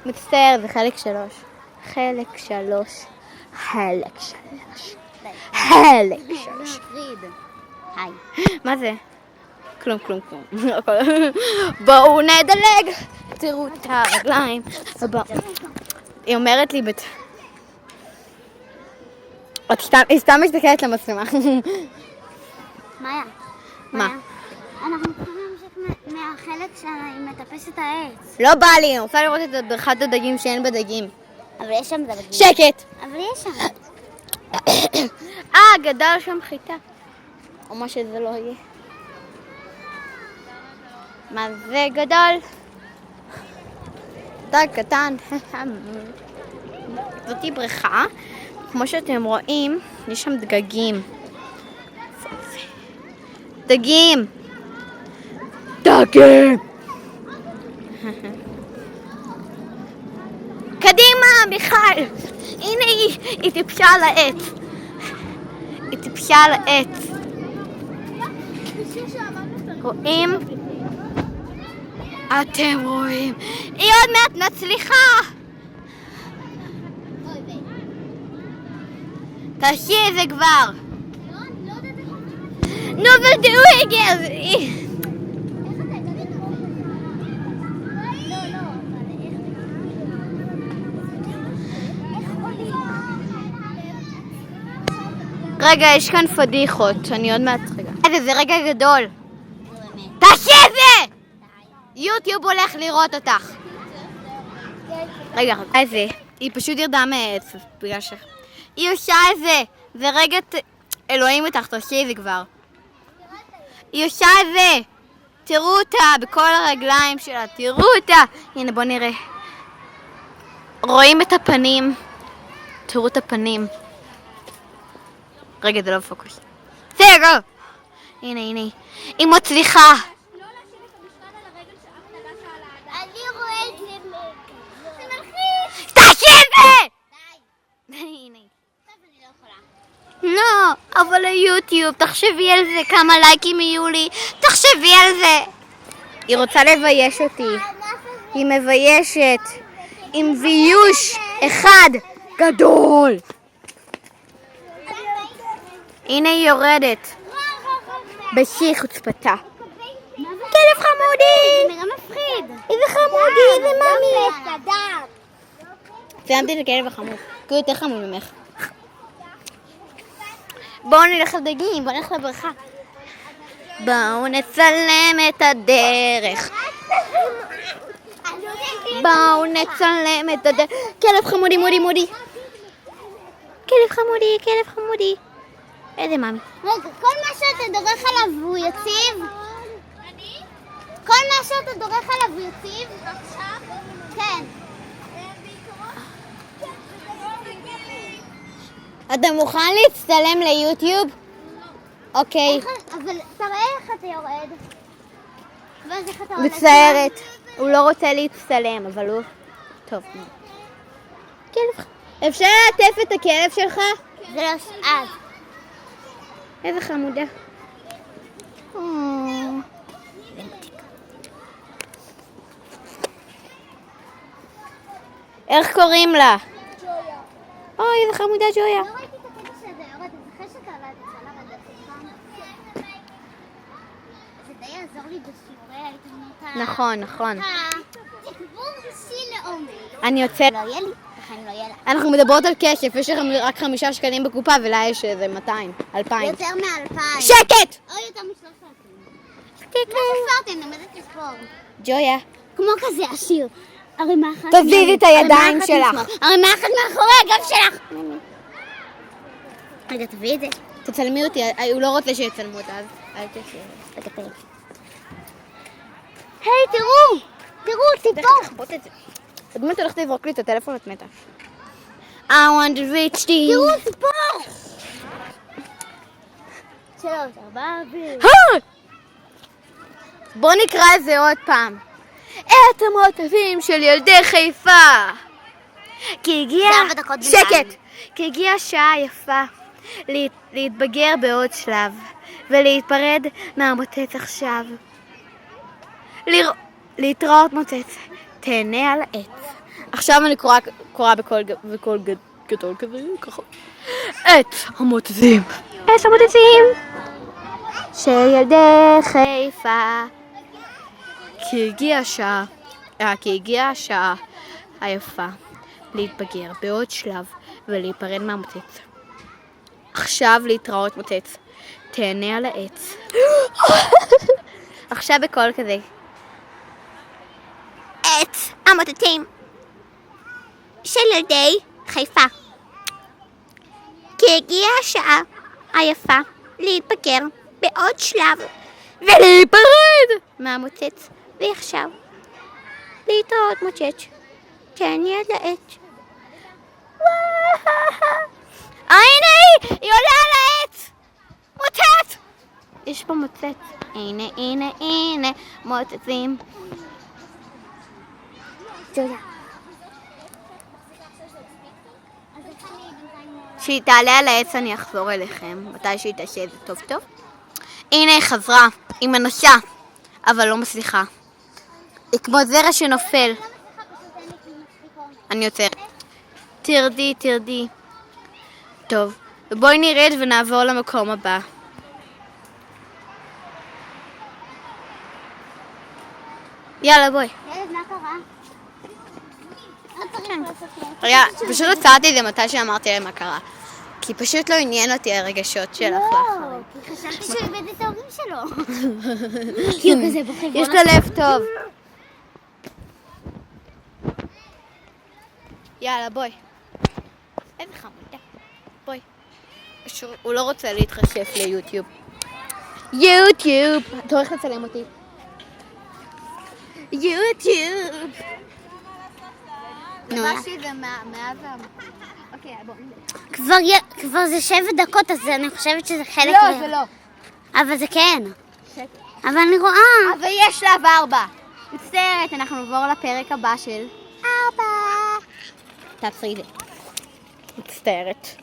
מצטער, זה חלק 3. חלק 3. חלק 3. חלק 3. היי. מה זה? כלום. בואו נדלג. תראו את הרגליים. היא אומרת לי היא סתם מסתכלת למצלמה. מאיה. מה? אנחנו צריכים להמשיך מהחלק שהיא מטפסת העץ. לא בא לי, אני רוצה לראות את בריכת הדגים שאין בה דגים. אבל יש שם דגים. שקט! אבל יש שם. גדל שם חיטה. או מה שזה לא יהיה. מה זה גדול? דג קטן. זאתי בריכה. כמו שאתם רואים, יש שם דגים. דגים! דגים! קדימה, מיכל! הנה היא טיפשה על העץ. היא טיפשה על העץ. רואים? אתם רואים? היא עוד מעט נצליחה! תעשי את זה כבר! נו, אבל תראו, הגיע! רגע, יש כאן פדיחות, אני עוד מעט רגע. זה רגע גדול. תעשי את זה! יוטיוב הולך לראות אותך. רגע, איזה? היא פשוט ירדה מעץ, בגלל ש... היא עושה את זה! זה רגע... אלוהים איתך, תעשי את זה כבר. היא עושה את זה! תראו אותה בכל הרגליים שלה, תראו אותה! הנה, בוא נראה. רואים את הפנים. תראו את הפנים. רגע, זה לא בפוקוס. בסדר! הנה. היא מצליחה. אני רואה את זה. זה מלחיץ. תעשי את זה! הנה. לא, אבל היוטיוב, תחשבי על זה, כמה לייקים יהיו לי, תחשבי על זה. היא רוצה לבייש אותי. היא מביישת. עם ויוש אחד גדול. הנה היא יורדת. בשיא חוצפתה. כלב חמודי! זה נראה מפחיד. איזה חמודי, איזה מאמי. סיימתי את הכלב החמוד. כי הוא יותר חמוד ממך. בואו נלך לדגים, בואו נלך לבריכה. בואו נצלם את הדרך. בואו נצלם את הדרך. כלב חמודי, מודי. כלב חמודי. איזה מאמי. רגע, כל מה שאתה דורך עליו הוא יציב? כל מה שאתה דורך עליו הוא יציב? עכשיו? כן. אתה מוכן להצטלם ליוטיוב? אוקיי. אבל תראה איך אתה יורד. ואז איך אתה עולה. מצטערת. הוא לא רוצה להצטלם, אבל הוא... טוב. כלב. אפשר לעטף את הכלב שלך? זה לא שאז. איזה חמודה. איך קוראים לה? ג'ויה. אוי, איזה חמודה ג'ויה. לא ראיתי את הקטע שזה יורד, אז אחרי שקרה את זה לרדת פעם. זה די יעזור לי בשיעורי ההתאמנות. נכון. תקבור אישי לעומק. אני יוצאת. לא יהיה לי, בחיים לא יהיה לה. אנחנו מדברות על כסף, יש לכם רק 5 שקלים בקופה ולה יש איזה 200, 2,000. יותר מ-2,000. שקט! או יותר מ-3,000. לא ספרתי, אני עומדת לספור. ג'ויה. כמו כזה עשיר. ערימה אחת. תזיזי את הידיים שלך. ערימה אחת מאחורי הגב שלך. רגע, תביאי את זה. תצלמי אותי, הוא לא רוצה שיצלמו אותה, אז אל תשאיר. רגע, תראי. היי, תראו, ציפור. את באמת הולכת לזרוק לי את הטלפון, את מתה. I want to reach the... תראו, ציפור. 3, 4, בוא נקרא את זה עוד פעם. את המוטבים של ילדי חיפה. כי הגיע... שקט! כי הגיעה שעה יפה להתבגר בעוד שלב ולהתפרד מהמוטץ עכשיו. להתראות מוטץ, תהנה על העץ. עכשיו אני קוראה בקול גדול כזה, ככה. את המוצצים. את המוצצים. של ילדי חיפה. כי הגיעה השעה היפה להתבגר בעוד שלב ולהיפרד מהמוצץ. עכשיו להתראות מוצץ. תהנה על העץ. עכשיו בקול כזה. את המוצצים של ילדי חיפה. כי הגיעה השעה היפה להתבגר בעוד שלב ולהיפרד מהמוצץ. ועכשיו להתראות מוצץ. תהנה על העץ. הנה היא עולה על העץ. מוצץ. יש פה מוצץ. הנה מוצצים. תודה. כשהיא תעלה על העץ אני אחזור אליכם, מתי שהיא תעשה את זה טוב טוב. הנה היא חזרה, היא מנסה, אבל לא מצליחה. היא כמו זרע שנופל. אני יוצרת. תרדי. טוב, ובואי נרד ונעבור למקום הבא. יאללה בואי. ילד, מה קרה? לא צריך לעשות כלום. פשוט עצרתי את זה מתי שאמרתי להם מה קרה. כי פשוט לא עניין אותי הרגשות שלך לאחרים. כי חשבתי שהוא איבד את ההורים שלו. כי הוא כזה בחברה. יש לו לב טוב. יאללה בואי. איזה חמודה. בואי. הוא לא רוצה להתחשף ליוטיוב. יוטיוב. אתה הולך לצלם אותי. יוטיוב. נו, זה מאז אוקיי, כבר זה 7 דקות, אז אני חושבת שזה חלק לא, זה לא. אבל זה כן. אבל אני רואה. אבל יש שלב 4. מצטערת, אנחנו נעבור לפרק הבא של 4. תעצרי את זה. מצטערת.